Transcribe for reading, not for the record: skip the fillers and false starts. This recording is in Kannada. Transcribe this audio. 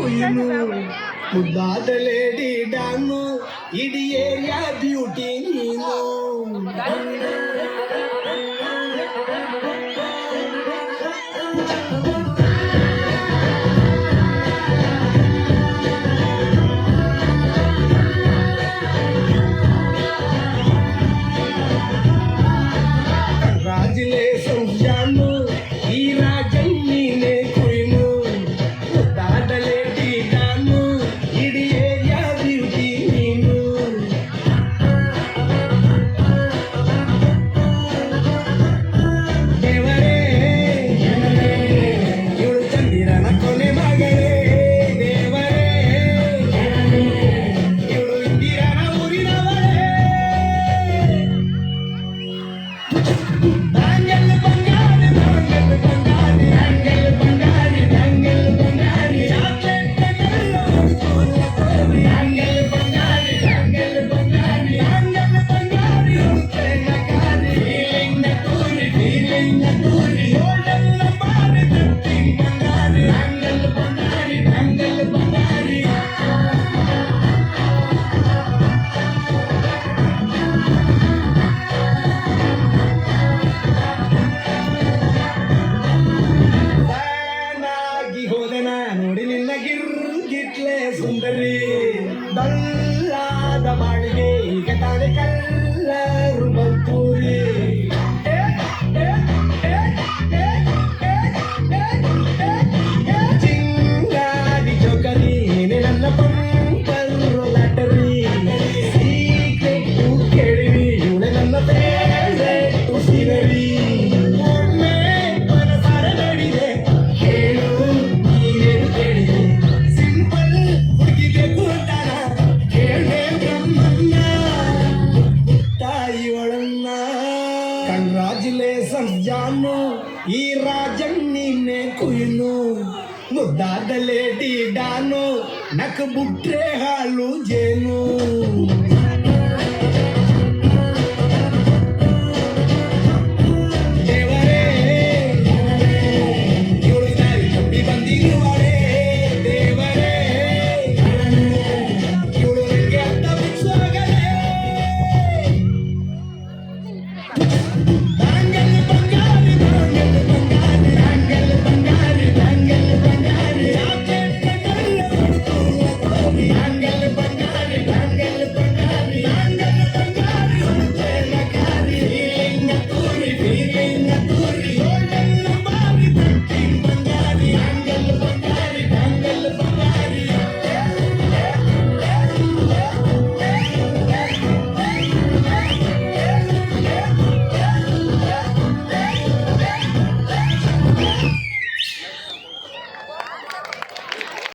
ಕುಯ್ನು ಮುದ್ದಾದ ಲೇಡಿ ಡಾನು ಇಡೀ ಏರಿಯಾ ಬ್ಯೂಟಿ ನೀನು Congratulations, Janu. ಈ ರಾಜನ್ ನೀನೆ ಕುಯ್ನು ಮುದ್ದಾದ ಲೇಡಿ ಡಾನು ಇಡೀ ಏರಿಯಾ ಬ್ಯೂಟಿ ನೀನು ದೇವರೇ ಇವಳು ಚಂದಿರನ ಕೊನೆ ಮಗಳೇ ದೇವರೇ ಇವಳು ಇಂದಿರನ ಊರಿನವಳೇ ದಂಗಲ್ ಬಂಗಾರಿ ದಂಗಲ್ ಬಂಗಾರಿ ದಂಗಲ್ ಬಂಗಾರಿ ದಂಗಲ್ ಬಂಗಾರಿ ಚಾಕ್ಲೇಟ್ ದಂಗಲ್ ಬಂಗಾರಿ ದಂಗಲ್ ಬಂಗಾರಿ ದಂಗಲ್ ಬಂಗಾರಿ ಉತ್ತೇನಕಾರಿ ಫೀಲಿಂಗ್ ತೂರಿ ಓಡಲ್ಲ ಮಾರಿ ತತ್ತಿ ಬಂಗಾರಿ ದಂಗಲ್ ಬಂಗಾರಿ ದಂಗಲ್ ಬಂಗಾರಿ ಹೋದನ ನೋಡಿ ನಿನ್ನ ಗಿರ್ಗಿಟ್ಲೆ ಸುಂದರಿ ಬಲ್ಲಾದ ಬಾಳಿಗೆ ಈಗ ತಾನೆ ಕಲ್ಲರು ಮಂತೂರಿ ಚಿಂಗಾಡಿ ಜೋಕರಿ ನನ್ನ ಪಂಪರು ಲಾಟರಿ ಸೀಕ್ರೆಟ್ ಕೇಳಿವಿ ಇವಳೆ ನನ್ನ ಫೇವ್ರೆಟ್ ಸೀನರಿ ಕಂಗ್ರಾಚುಲೇಷನ್ಸ್ ಜಾನು ಈ ರಾಜನ್ ನೀನೆ ಕುಯ್ನು ಮುದ್ದಾದ ಲೇಡಿ ಡಾನು ನಕ್ ಬುಟ್ರೆ ಹಾಲು ಜೇನು